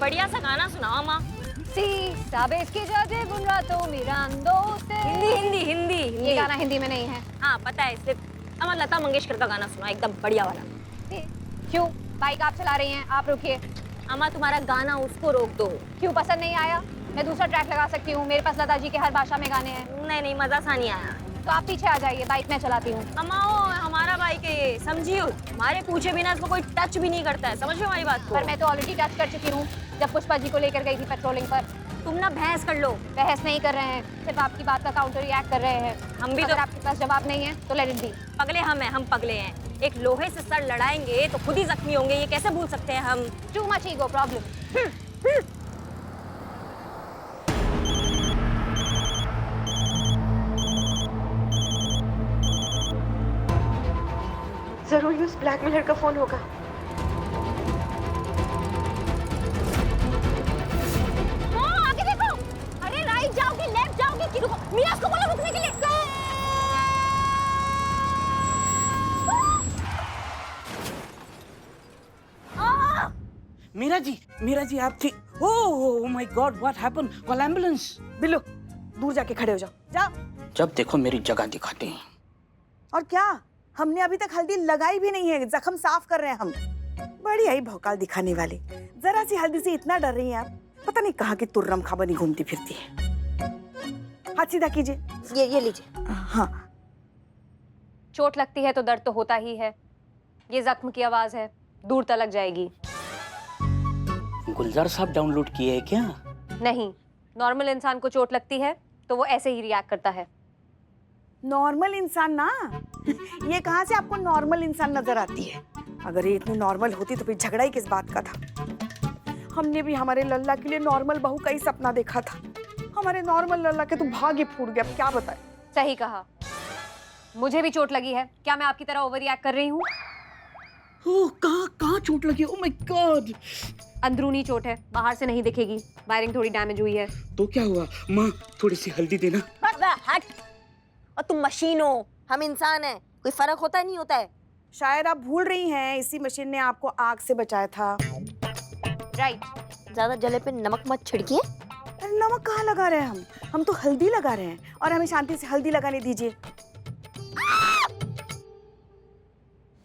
बढ़िया सा गाना सुनाओ अम्मा। सी साबे के जादे बुन रातों मिरांदो से। हिंदी। ये गाना हिंदी में नहीं है। हाँ पता है, सिर्फ अम्मा लता मंगेशकर का गाना सुनाओ, एकदम बढ़िया वाला। क्यों? बाइक आप चला रही हैं, आप रुकिए। अम्मा तुम्हारा गाना उसको रोक दो। क्यों, पसंद नहीं आया? मैं दूसरा ट्रैक लगा सकती हूँ, मेरे पास लता जी के हर भाषा में गाने हैं। नहीं मजा सा नहीं आया। तो आप पीछे आ जाइए, बाइक मैं चलाती हूँ। अम्मा वो हमारा बाइक है ये, समझियो। हमारे पूछे बिना इसको कोई टच भी नहीं करता है, समझो हमारी बात को। पर मैं तो ऑलरेडी टच कर चुकी हूँ जब पुष्पा जी को लेकर गई थी पेट्रोलिंग पर। तुम ना बहस कर लो। बहस नहीं कर रहे हैं, सिर्फ आपकी बात का काउंटर रिएक्ट कर रहे हैं। हम भी अगर तो आपके पास जवाब नहीं है तो लेट इट बी। पगले हम पगले हैं। एक लोहे से सर लड़ाएंगे तो खुद ही जख्मी होंगे, ये कैसे भूल सकते हैं हम। Too much ego problem. जरूर ये उस ब्लैकमेलर का फोन होगा। आगे देखो। अरे राइट जाओगे, लेफ्ट जाओगे कि रुको? मियां को बोलो रुकने के लिए। मीरा जी आप ठीक? Oh my God, what happened? Call ambulance. Billu दूर जाके खड़े हो जाओ, जाओ। जब देखो मेरी जगह दिखाते हैं। और क्या, हमने अभी तक हल्दी लगाई भी नहीं है, जख्म साफ कर रहे हैं हम। बड़ी आई भौकाल दिखाने वाली। जरा सी हल्दी से इतना डर रही हैं आप, पता नहीं कहाँ की तुर्रम खाबनी घूमती फिरती है। हाथ सीधा कीजिए। ये लीजिए। हाँ। चोट लगती है तो दर्द तो होता ही है। ये जख्म की आवाज है, दूर तलक जाएगी। गुलजार साहब डाउनलोड किए हैं क्या? नहीं, नॉर्मल इंसान को चोट लगती है तो वो ऐसे ही रिएक्ट करता है। नॉर्मल इंसान ना, ये कहाँ से आपको नॉर्मल इंसान नजर आती है? अगर ये इतनी नॉर्मल होती तो फिर झगड़ा ही किस बात का था? हमने भी हमारे लल्ला के लिए नॉर्मल बहू का ही सपना देखा था। हमारे नॉर्मल लल्ला के तो भाग्य फूट गया, क्या बताएं। सही कहा, मुझे भी चोट लगी है। क्या मैं आपकी तरह ओवर रिएक्ट कर रही हूँ? ओह कहाँ चोट लगी? Oh my God. अंदरूनी चोट है, बाहर से नहीं दिखेगी। वायरिंग थोड़ी डैमेज हुई है। तो क्या हुआ? माँ थोड़ी सी हल्दी देना। हट। और तुम मशीन हो, हम इंसान हैं, कोई फर्क होता है नहीं होता है। शायद आप भूल रही हैं, इसी मशीन ने आपको आग से बचाया था। राइट। ज्यादा जले पे नमक मत छिड़किए। अरे नमक कहाँ लगा रहे हैं हम तो हल्दी लगा रहे हैं, और हमें शांति से हल्दी लगाने दीजिए।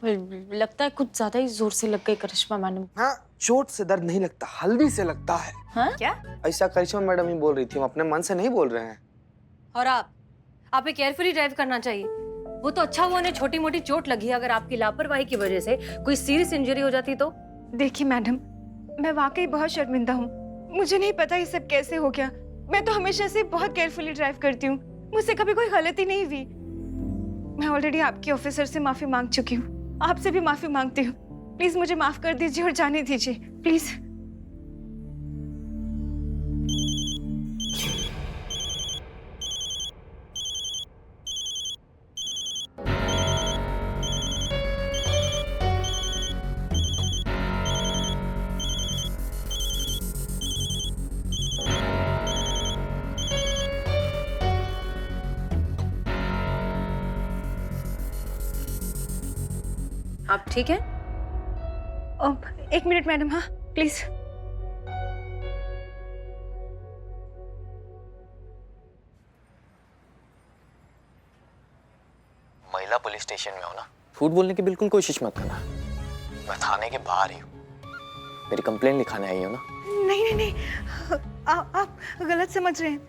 लगता है कुछ ज्यादा ही जोर से लग गई करिश्मा मैडम। हाँ, चोट से दर्द नहीं लगता, हल्दी से लगता है। हाँ? क्या? ऐसा करिश्मा मैडम ही बोल रही थी, हम अपने मन से नहीं बोल रहे हैं। और आप केयरफुली ड्राइव करना चाहिए। वो तो अच्छा हुआ उन्हें छोटी मोटी चोट लगी, अगर आपकी लापरवाही की वजह से कोई सीरियस इंजरी हो जाती तो। देखिए मैडम, मैं वाकई बहुत शर्मिंदा हूँ। मुझे नहीं पता ये सब कैसे हो गया। मैं तो हमेशा से बहुत केयरफुली ड्राइव करती हूँ, मुझसे कभी कोई गलती नहीं हुई। मैं ऑलरेडी आपके ऑफिसर से माफी मांग चुकी हूँ, आपसे भी माफी मांगती हूँ। प्लीज मुझे माफ कर दीजिए और जाने दीजिए, प्लीज। आप ठीक है? एक मिनट मैडम, हाँ प्लीज। महिला पुलिस स्टेशन में हो ना, झूठ बोलने की बिल्कुल कोशिश मत करना। मैं थाने के बाहर ही हूँ, मेरी कंप्लेंट लिखाने आई हो ना। नहीं, आप गलत समझ रहे हैं।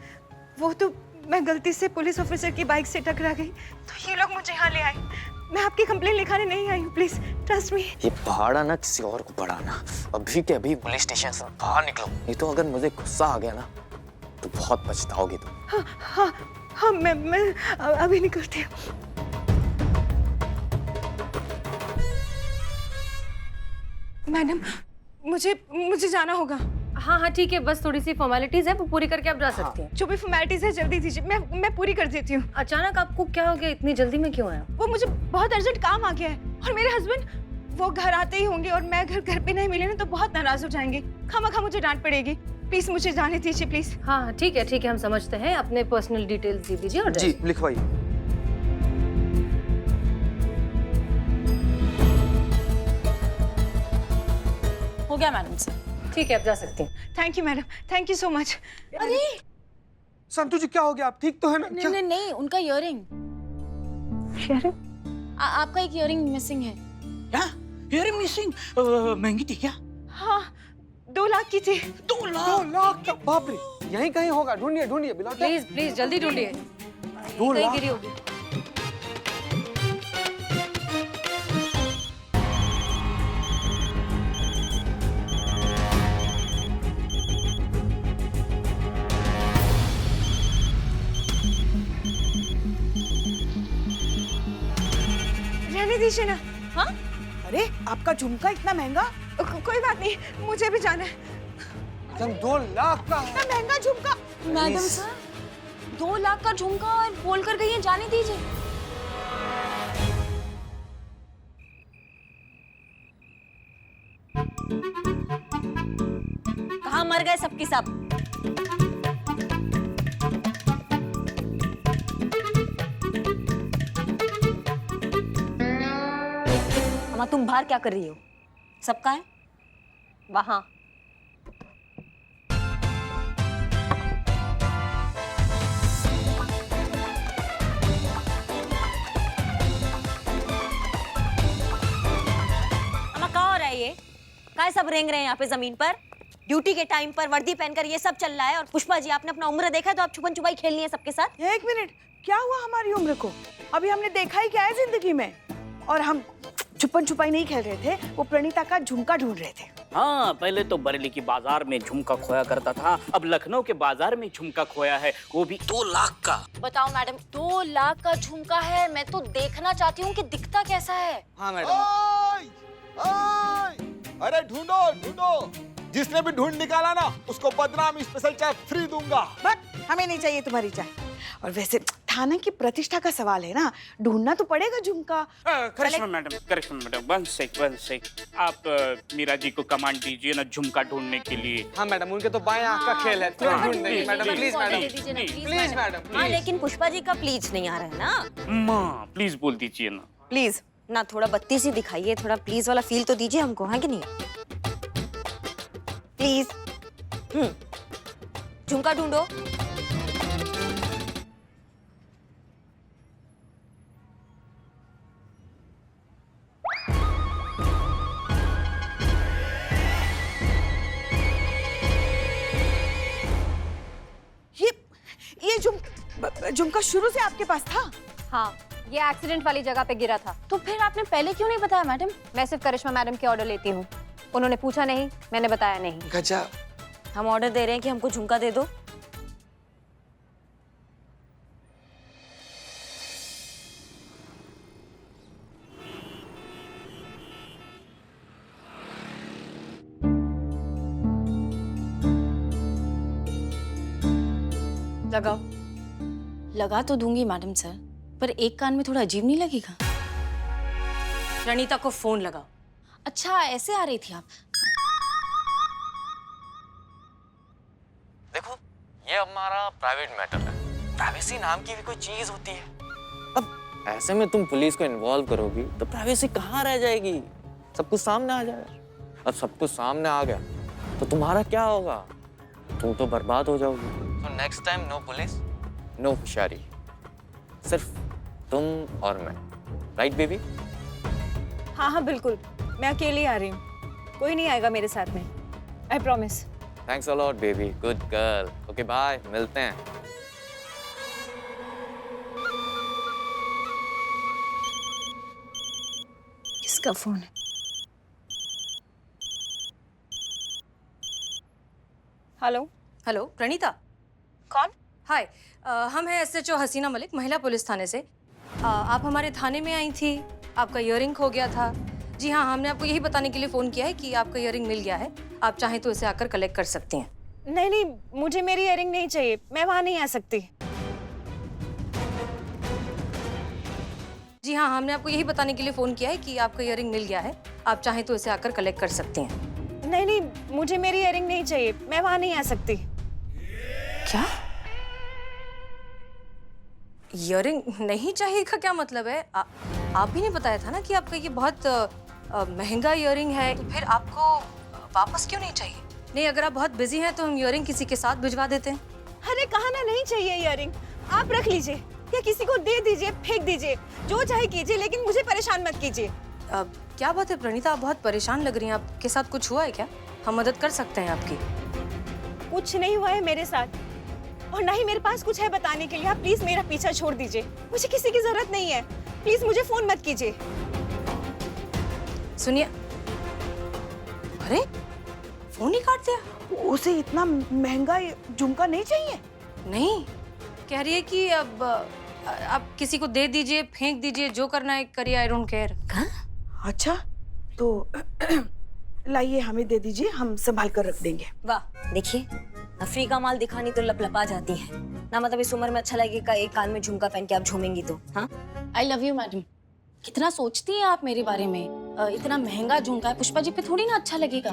वो तो मैं गलती से पुलिस ऑफिसर की बाइक से टकरा गई, तो ये लोग मुझे यहाँ ले आए। मैं आपकी कंप्लेंट लिखाने नहीं आई हूँ, प्लीज ट्रस्ट मी। ये पहाड़ा ना किसी और को पढ़ाना। अभी के अभी पुलिस स्टेशन से बाहर निकलो, नहीं तो अगर मुझे गुस्सा आ गया ना तो बहुत पछताओगे तुम। हाँ, मैं अभी निकलती हूँ। मैडम, मुझे जाना होगा। हाँ ठीक है, बस थोड़ी सी फॉर्मेलिटीज है, वो पूरी करके आप जा सकती हैं। जो भी फॉर्मेलिटीज है जल्दी दीजिए, मैं पूरी कर देती हूँ। अचानक आपको क्या हो गया? इतनी जल्दी में क्यों आया? वो मुझे बहुत अर्जेंट काम आ गया है, और मेरे हस्बैंड वो घर आते ही होंगे, और मैं घर पे नहीं मिले ना तो बहुत नाराज हो जाएंगे। खामखा मुझे डांट पड़ेगी। प्लीज मुझे जाने दीजिए, प्लीज। हाँ ठीक है, हम समझते हैं। अपने पर्सनल डिटेल्स दे दीजिए और जी लिखवाइए। हो गया मैडम से। ठीक है, आप जा सकती हैं। Thank you madam, thank you so much. अरे संतु जी क्या हो गया? आप ठीक तो है ना? नहीं नहीं नहीं, उनका इयररिंग, आपका एक इयररिंग मिसिंग है। क्या? You're missing? महंगी थी क्या? हाँ, 2 लाख की थी। 2 लाख? 2 लाख का? बाप रे, यहीं कहीं होगा। ढूंढिए ढूंढिए बिलावल। प्लीज प्लीज जल्दी ढूंढिए, 2 कहीं लाख? गिरी होगी। रहने दीजिए ना। हाँ? अरे आपका झुमका इतना महंगा? कोई बात नहीं, मुझे भी जाना है। मैडम 2 लाख का है। इतना महंगा झुमका? मैडम सर, 2 लाख का झुमका और बोल कर गई है, जाने दीजिए। कहाँ मर गए सबकी सब? अम्मा तुम बाहर क्या कर रही हो? सबका है? वहाँ अम्मा क्या हो रहा है ये? काय सब रेंग रहे हैं यहाँ पे जमीन पर? ड्यूटी के टाइम पर वर्दी पहनकर ये सब चल रहा है। और पुष्पा जी आपने अपना उम्र देखा है तो आप छुपन छुपाई खेलनी है सबके साथ? एक मिनट, क्या हुआ हमारी उम्र को? अभी हमने देखा ही क्या है जिंदगी में? और हम छुपन छुपाई नहीं खेल रहे थे, वो प्रणीता का झुमका ढूंढ रहे थे। हाँ, पहले तो बरेली की बाजार में झुमका खोया करता था, अब लखनऊ के बाजार में झुमका खोया है, वो भी 2 लाख का। बताओ मैडम, 2 लाख का झुमका है, मैं तो देखना चाहती हूँ कि दिखता कैसा है। हाँ मैडम। अरे ढूंढो ढूंढो, जिसने भी ढूंढ निकाला ना उसको बदनाम स्पेशल चाय फ्री दूंगा। बट हमें नहीं चाहिए तुम्हारी चाय। और वैसे थाना की प्रतिष्ठा का सवाल है ना, ढूंढना तो पड़ेगा झुमका। करिश्मा मैडम, वन सेक। आप मीरा जी को कमांड दीजिए ना झुमका ढूंढने के लिए। हाँ मैडम, उनके तो बाएं आंख का खेल है। तुरंत ढूंढ देंगे madam. Please madam, please madam. हाँ लेकिन पुष्पा जी का प्लीज नहीं आ रहा है ना? माँ प्लीज बोल दीजिए ना। प्लीज ना, थोड़ा बत्ती सी दिखाइए, थोड़ा प्लीज वाला फील तो दीजिए हमको, है कि नहीं? प्लीज। झुमका ढूंढो। ये झुमका शुरू से आपके पास था? हाँ, ये एक्सीडेंट वाली जगह पे गिरा था। तो फिर आपने पहले क्यों नहीं बताया मैडम? मैं सिर्फ करिश्मा मैडम के ऑर्डर लेती हूँ, उन्होंने पूछा नहीं, मैंने बताया नहीं। गजब। हम ऑर्डर दे रहे हैं कि हमको झुमका दे दो। लगाओ। लगा तो दूंगी मैडम सर, पर एक कान में थोड़ा अजीब नहीं लगेगा? प्रणीता को फोन लगाओ। अच्छा, ऐसे आ रही थी आप? देखो, ये हमारा प्राइवेट मैटर है। प्राइवेसी नाम की भी कोई चीज होती है। अब ऐसे में तुम पुलिस को इन्वॉल्व करोगी तो प्राइवेसी कहाँ रह जाएगी? सब कुछ सामने आ जाएगा। अब सब कुछ सामने आ गया तो तुम्हारा क्या होगा? तुम तो बर्बाद हो जाओगी। तो next time no police, no होशियारी, सिर्फ तुम और मैं। Right baby? हाँ हाँ बिल्कुल, मैं अकेली आ रही हूँ, कोई नहीं आएगा मेरे साथ में, I promise. Thanks a lot baby, good girl. Okay bye, मिलते हैं। किसका फोन है? हेलो। हेलो प्रणीता। कौन? हाय, हम हैं SHO हसीना मलिक, महिला पुलिस थाने से। आप हमारे थाने में आई थी, आपका इयररिंग खो गया था। जी हाँ, हमने आपको यही बताने के लिए फ़ोन किया है कि आपका इयररिंग मिल गया है, आप चाहें तो इसे आकर कलेक्ट कर सकती हैं। नहीं नहीं, मुझे मेरी इयररिंग नहीं चाहिए, मैं वहाँ नहीं आ सकती। जी हाँ, हमने आपको यही बताने के लिए फ़ोन किया है कि आपका इयररिंग मिल गया है, आप चाहें तो इसे आकर कलेक्ट कर सकती हैं। नहीं नहीं, मुझे मेरी इयररिंग नहीं चाहिए, मैं वहाँ नहीं आ सकती। क्या? इयररिंग नहीं चाहिए का क्या मतलब है? आप ही ने बताया था ना कि आपका ये बहुत महंगा इयररिंग है, तो फिर आपको वापस क्यों नहीं चाहिए? नहीं, अगर आप बहुत बिजी हैं तो हम इयरिंग किसी के साथ भिजवा देते हैं। अरे कहा ना नहीं चाहिए इयरिंग, आप रख लीजिए या किसी को दे दीजिए, फेंक दीजिए, जो चाहे कीजिए, लेकिन मुझे परेशान मत कीजिए। अब क्या बात है प्रणीता, आप बहुत परेशान लग रही हैं। आपके साथ कुछ हुआ है क्या? हम मदद कर सकते हैं आपकी। कुछ नहीं हुआ है मेरे साथ और ना ही मेरे पास कुछ है बताने के लिए। आप प्लीज मेरा पीछा छोड़ दीजिए, मुझे किसी की जरूरत नहीं है। प्लीज मुझे फोन मत कीजिए। सुनिए, अरे फोन ही काट दिया। उसे इतना महंगा झुमका नहीं चाहिए। नहीं, कह रही है कि अब आप किसी को दे दीजिए, फेंक दीजिए, जो करना है करिए, आई डोंट केयर। अच्छा तो लाइए हमें दे दीजिए, हम संभाल कर रख देंगे। वाह, देखिए नफरी का माल दिखानी तो लपलपा जाती है ना। मतलब इस उम्र में अच्छा लगेगा एक कान में झुमका पहन के आप झूमेंगी तो। हाँ, आई लव यू मैडम। कितना सोचती हैं आप मेरे बारे में। इतना महंगा झुमका है, पुष्पा जी पे थोड़ी ना अच्छा लगेगा।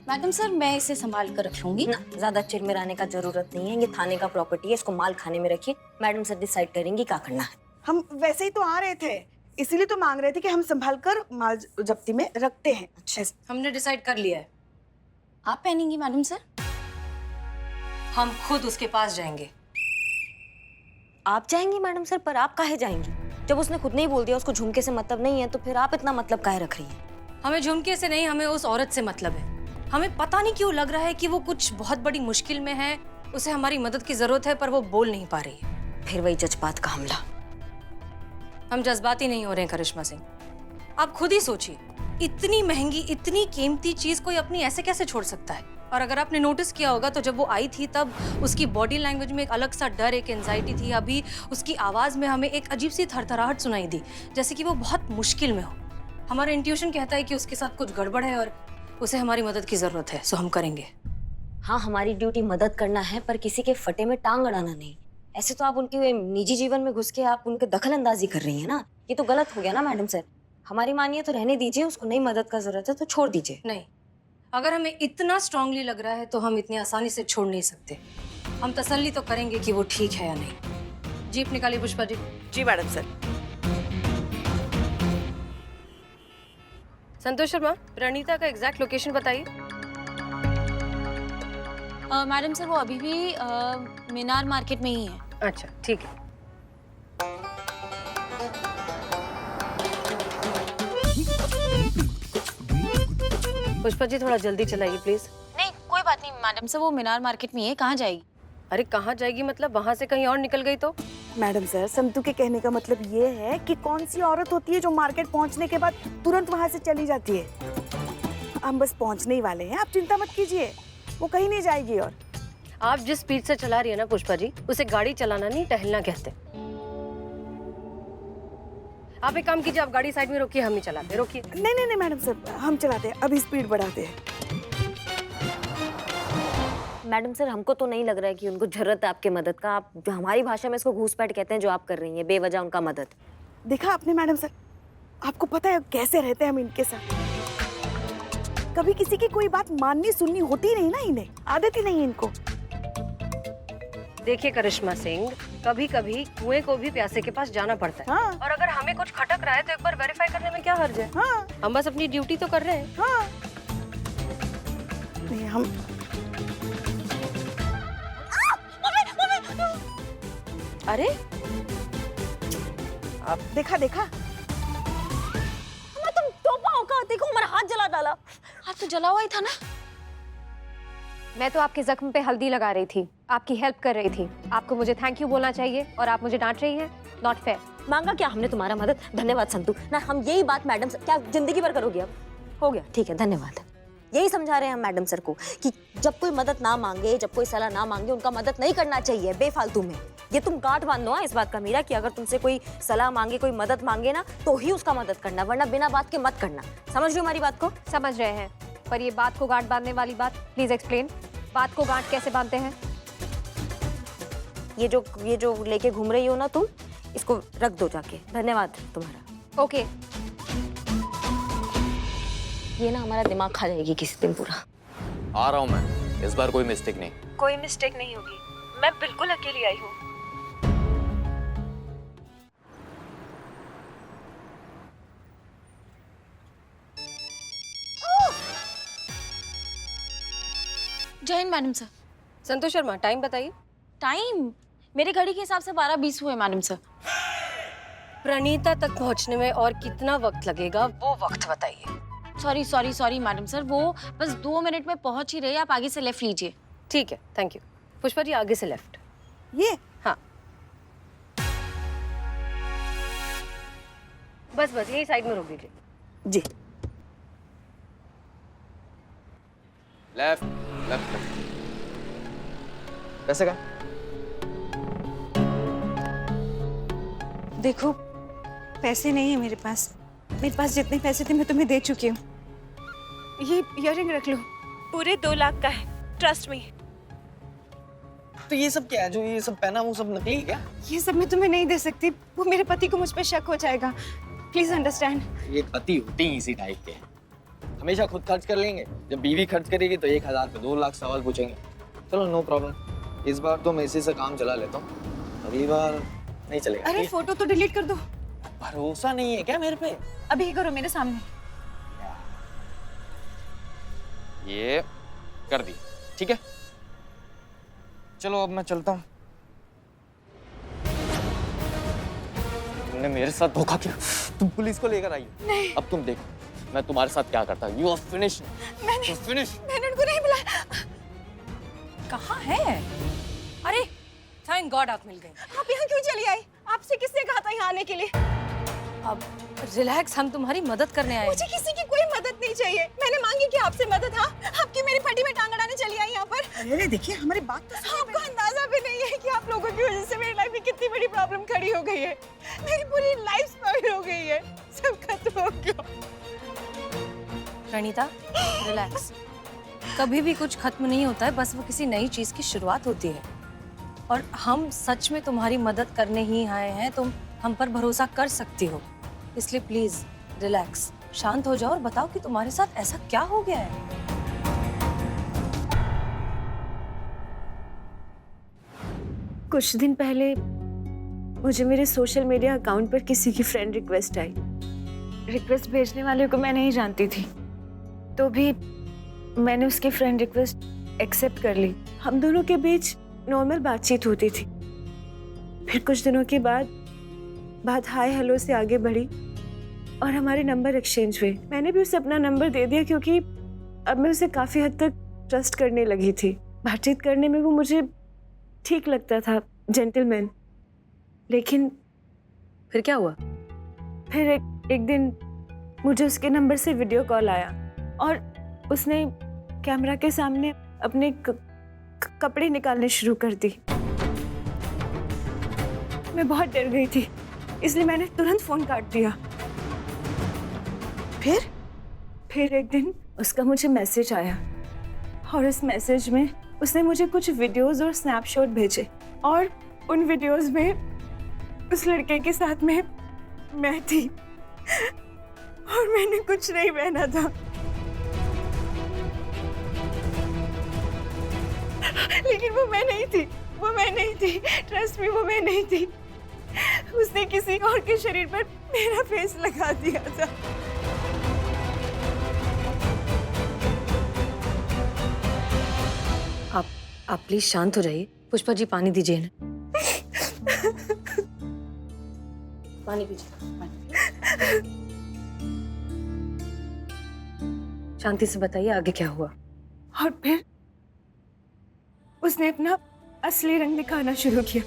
मैडम सर, मैं इसे संभाल कर रख लूंगी। ना ज्यादा चिरमिराने का जरूरत नहीं है, ये थाने का प्रॉपर्टी है, इसको माल खाने में रखिए। मैडम सर डिसाइड करेंगी क्या करना है। हम वैसे ही तो आ रहे थे, इसीलिए तो मांग रहे थे कि हम संभाल कर माल जब्ती में रखते हैं। अच्छा, हमने डिसाइड कर लिया है, आप पहनेंगी मैडम सर? हम खुद उसके पास जाएंगे। आप जाएंगी मैडम सर? पर आप काहे जाएंगी? जब उसने खुद नहीं बोल दिया उसको झुमके से मतलब नहीं है, तो फिर आप इतना मतलब काहे रख रही हैं? हमें झुमके से नहीं, हमें उस औरत से मतलब है। हमें पता नहीं क्यों लग रहा है कि वो कुछ बहुत बड़ी मुश्किल में है, उसे हमारी मदद की जरूरत है, पर वो बोल नहीं पा रही है। फिर वही जज्बात का हमला। हम जज्बाती नहीं हो रहे हैं करिश्मा सिंह, आप खुद ही सोचिए, इतनी महंगी, इतनी कीमती चीज कोई अपनी ऐसे कैसे छोड़ सकता है? और अगर आपने नोटिस किया होगा तो जब वो आई थी तब उसकी बॉडी लैंग्वेज में एक अलग सा डर, एक एंजाइटी थी। अभी उसकी आवाज में हमें एक अजीब सी थरथराहट सुनाई दी, जैसे कि वो बहुत मुश्किल में हो। हमारा इंट्यूशन कहता है कि उसके साथ कुछ गड़बड़ है और उसे हमारी मदद की जरूरत है, सो हम करेंगे। हाँ, हमारी ड्यूटी मदद करना है, पर किसी के फटे में टांग अड़ाना नहीं। ऐसे तो आप उनके निजी जीवन में घुस के आप उनके दखल अंदाजी कर रही हैं ना, ये तो गलत हो गया ना मैडम सर। हमारी मानिए तो रहने दीजिए, उसको नहीं मदद का जरूरत है तो छोड़ दीजिए। नहीं, अगर हमें इतना स्ट्रांगली लग रहा है तो हम इतनी आसानी से छोड़ नहीं सकते। हम तसल्ली तो करेंगे कि वो ठीक है या नहीं। जीप निकालिए पुष्पा जी। जी मैडम सर। संतोष शर्मा, प्रणीता का एग्जैक्ट लोकेशन बताइए। मैडम सर, वो अभी भी मीनार मार्केट में ही है। अच्छा, ठीक है। पुष्पा जी थोड़ा जल्दी चलाइए प्लीज। नहीं, कोई बात नहीं मैडम सर, वो मीनार मार्केट में ही है। कहाँ जाएगी? अरे कहाँ जाएगी मतलब, वहां से कहीं और निकल गई तो? मैडम सर, संतू के कहने का मतलब ये है कि कौन सी औरत होती है जो मार्केट पहुंचने के बाद तुरंत वहां से चली जाती है। हम बस पहुंचने ही वाले हैं, आप चिंता मत कीजिए, वो कहीं नहीं जाएगी। और आप जिस स्पीड से चला रही है ना पुष्पा जी, उसे गाड़ी चलाना नहीं टहलना कहते। आप एक काम कीजिए, आप गाड़ी साइड में रोकिए, हम ही चलाते। रोकिए। नहीं नहीं नहीं मैडम सर, हम चलाते हैं, अभी स्पीड बढ़ाते हैं। मैडम सर, हमको तो नहीं लग रहा है कि उनको जरूरत है आपके मदद का। आप जो हमारी भाषा में इसको घूसपैठ कहते हैं, जो आप कर रही हैं बेवजह उनका मदद। देखा आपने मैडम सर, आपको पता है कैसे रहते हैं हम इनके साथ। कभी किसी की कोई बात माननी सुननी होती नहीं ना, इन्हें आदत ही नहीं है इनको। देखिए करिश्मा सिंह, कभी कभी कुएं को भी प्यासे के पास जाना पड़ता है। हाँ। और अगर हमें कुछ खटक रहा है तो एक बार वेरीफाई करने में क्या हर्ज है? हाँ। हम बस अपनी ड्यूटी तो कर रहे हैं। हाँ। नहीं, हम अरे आप देखा देखा, तुम टोपा होगा, देखो हमारा हाथ जला डाला। हाथ तो जला हुआ ही था ना। मैं तो आपके जख्म पे हल्दी लगा रही थी, आपकी हेल्प कर रही थी। आपको मुझे थैंक यू बोलना चाहिए और आप मुझे डांट रही हैं। Not fair. मांगा क्या हमने तुम्हारा मदद? धन्यवाद संतू। ना हम यही बात मैडम सर, क्या जिंदगी भर करोगी अब? हो गया, ठीक है, धन्यवाद। यही समझा रहे हैं हम मैडम सर को कि जब कोई मदद ना मांगे, जब कोई सलाह ना मांगे, उनका मदद नहीं करना चाहिए बेफालतू में। ये तुम गांठ बांध लो इस बात का मीरा, कि अगर तुमसे कोई सलाह मांगे, कोई मदद मांगे ना, तो ही उसका मदद करना, वरना बिना बात के मत करना। समझ रही हो हमारी बात को? समझ रहे हैं, पर ये बात को गांठ बांधने वाली बात, प्लीज एक्सप्लेन। बात को गांठ कैसे बांधते हैं? ये जो लेके घूम रही हो ना तुम, इसको रख दो जाके। धन्यवाद तुम्हारा। ओके। ये ना हमारा दिमाग खा जाएगी किसी दिन पूरा। आ रहा हूँ मैं, इस बार कोई मिस्टेक नहीं। कोई मिस्टेक नहीं होगी, मैं बिल्कुल अकेली आई हूँ। जय Hind madam sir. Santosh Sharma, time बताइए। टाइम मेरे घड़ी के हिसाब से 12:20 हुए मैडम सर। प्रणीता तक पहुंचने में और कितना वक्त लगेगा वो वक्त बताइए। सॉरी मैडम सर, वो बस 2 मिनट में पहुंच ही रही है, आप आगे से लेफ्ट लीजिए। ठीक है, थैंक यू। पुष्पा जी आगे से लेफ्ट। ये हाँ, बस यही साइड में रोक दीजिए। जी। Left left. पैसे का देखो, पैसे नहीं है मेरे पास जितने पैसे थे मैं तुम्हें दे चुकी हूँ। ये इयररिंग रख लो, पूरे 2 लाख का है, ट्रस्ट मी। तो ये सब क्या है जो ये सब पहना वो सब नकली है क्या? ये सब मैं तुम्हें नहीं दे सकती, वो मेरे पति को मुझ पे शक हो जाएगा। Please understand. ये पति होते ही इसी टाइप के हैं, हमेशा खुद खर्च कर लेंगे, जब बीवी खर्च करेगी तो 1000 पे 2 लाख सवाल पूछेंगे। चलो नो प्रॉब्लम, इस बार तो मैं इसी से काम चला लेता हूँ, अगली बार नहीं चलेगा। अरे फोटो तो डिलीट कर दो। भरोसा नहीं है क्या मेरे पे? अभी ही करो मेरे सामने। ये कर दी, ठीक है। चलो अब मैं चलता हूँ। तुमने मेरे साथ धोखा किया, तुम पुलिस को लेकर आई। नहीं। अब तुम देखो मैं तुम्हारे साथ क्या करता हूँ। You are finish. मैंने उनको नहीं बुलाया। कहाँ है? अरे थैंक गॉड आप मिल गए। आप यहाँ क्यों चली आई? आपसे किसने कहा था यहाँ आने के लिए? अब रिलैक्स, हम तुम्हारी मदद करने आए। मुझे किसी की कोई मदद नहीं चाहिए। मैंने मांगी कि आपसे मदद। हाँ, आपकी मेरी फटी में टांग अड़ाने चली आई यहाँ पर। अरे देखिए, हमारी बात तो सुनिए। आपको अंदाजा भी नहीं है कि आप लोगों की वजह से मेरी लाइफ में कितनी बड़ी प्रॉब्लम खड़ी हो गई है। मेरी पूरी लाइफ स्पॉइल हो गई है, सब खत्म हो गया। प्रणीता रिलैक्स, कभी भी कुछ खत्म नहीं होता है, बस वो किसी नई चीज की शुरुआत होती है। और हम सच में तुम्हारी मदद करने ही आए हैं, तुम हम पर भरोसा कर सकती हो, इसलिए प्लीज रिलैक्स, शांत हो जाओ और बताओ कि तुम्हारे साथ ऐसा क्या हो गया है। कुछ दिन पहले मुझे मेरे सोशल मीडिया अकाउंट पर किसी की फ्रेंड रिक्वेस्ट आई। रिक्वेस्ट भेजने वाले को मैं नहीं जानती थी, तो भी मैंने उसकी फ्रेंड रिक्वेस्ट एक्सेप्ट कर ली। हम दोनों के बीच नॉर्मल बातचीत होती थी। फिर कुछ दिनों के बाद बात हाय हेलो से आगे बढ़ी और हमारे नंबर एक्सचेंज हुए। मैंने भी उसे अपना नंबर दे दिया क्योंकि अब मैं उसे काफ़ी हद तक ट्रस्ट करने लगी थी। बातचीत करने में वो मुझे ठीक लगता था, जेंटलमैन। लेकिन फिर क्या हुआ? फिर एक दिन मुझे उसके नंबर से वीडियो कॉल आया और उसने कैमरा के सामने अपने कपड़े निकालने शुरू कर दी। मैं बहुत डर गई थी, इसलिए मैंने तुरंत फोन काट दिया। फिर एक दिन उसका मुझे मैसेज आया और उस मैसेज में उसने मुझे कुछ वीडियोस और स्नैपशॉट भेजे और उन वीडियोस में उस लड़के के साथ में मैं थी और मैंने कुछ नहीं पहना था। लेकिन वो मैं नहीं थी, ट्रस्ट मी, वो मैं नहीं थी। उसने किसी और के शरीर पर मेरा फेस लगा दिया था। आप प्लीज शांत हो जाइए। पुष्पा जी पानी दीजिए ना। पानी पीजिए। शांति से बताइए आगे क्या हुआ। और फिर उसने अपना असली रंग दिखाना शुरू किया।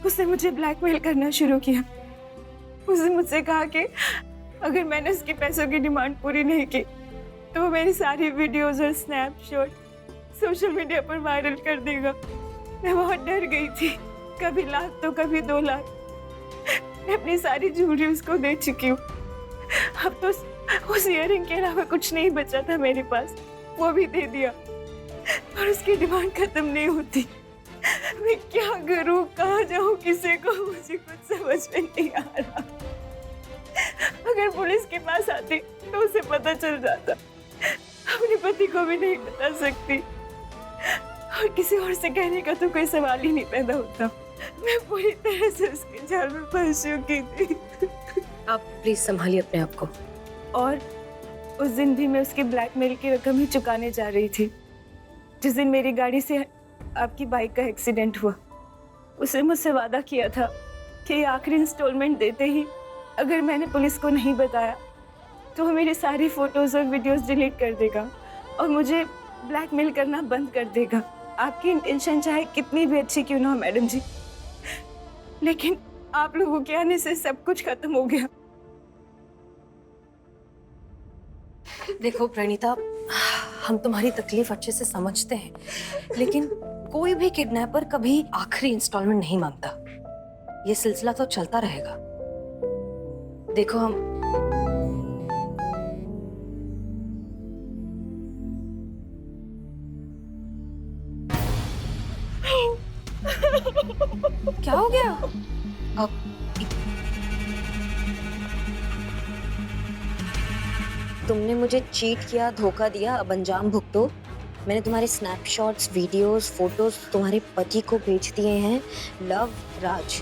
उसने मुझे ब्लैकमेल करना शुरू किया। उसने मुझसे कहा कि अगर मैंने उसके पैसों की डिमांड पूरी नहीं की तो वो मेरी सारी वीडियोस और स्नैपशॉट सोशल मीडिया पर वायरल कर देगा। मैं बहुत डर गई थी, कभी लाख तो कभी 2 लाख। मैं अपनी सारी ज्वेलरी उसको दे चुकी हूँ। अब तो उस इयररिंग के अलावा कुछ नहीं बचा था मेरे पास, वो भी दे दिया। और उसकी डिमांड खत्म नहीं होती। मैं क्या करूं, कहाँ जाऊं, किसी को, मुझे कुछ समझ में नहीं आ रहा। अगर पुलिस के पास आती तो उसे पता चल जाता, अपने पति को भी नहीं बता सकती और किसी और से कहने का तो कोई सवाल ही नहीं पैदा होता। मैं पूरी तरह से उसके जाल में फंस चुकी थी। आप प्लीज संभालिए अपने आप को। और उस दिन भी मैं उसकी ब्लैकमेल की रकम ही चुकाने जा रही थी। जिस दिन मेरी गाड़ी से आपकी बाइक का एक्सीडेंट हुआ, उसने मुझसे वादा किया था कि आखिरी इंस्टॉलमेंट देते ही अगर मैंने पुलिस को नहीं बताया तो वो मेरी सारी फोटोज और वीडियोस डिलीट कर देगा और मुझे ब्लैकमेल करना बंद कर देगा। आपकी इंटेंशन चाहे कितनी भी अच्छी क्यों ना हो मैडम जी, लेकिन आप लोगों के आने से सब कुछ खत्म हो गया। देखो प्रणीता, हम तुम्हारी तकलीफ अच्छे से समझते हैं, लेकिन कोई भी किडनैपर कभी आखिरी इंस्टॉलमेंट नहीं मांगता। ये सिलसिला तो चलता रहेगा। देखो हम क्या हो गया? अब तुमने मुझे चीट किया, धोखा दिया, अब अंजाम भुगतो। मैंने तुम्हारे स्नैपशॉट्स, वीडियोस, फोटोज तुम्हारे पति को भेज दिए हैं। लव राज।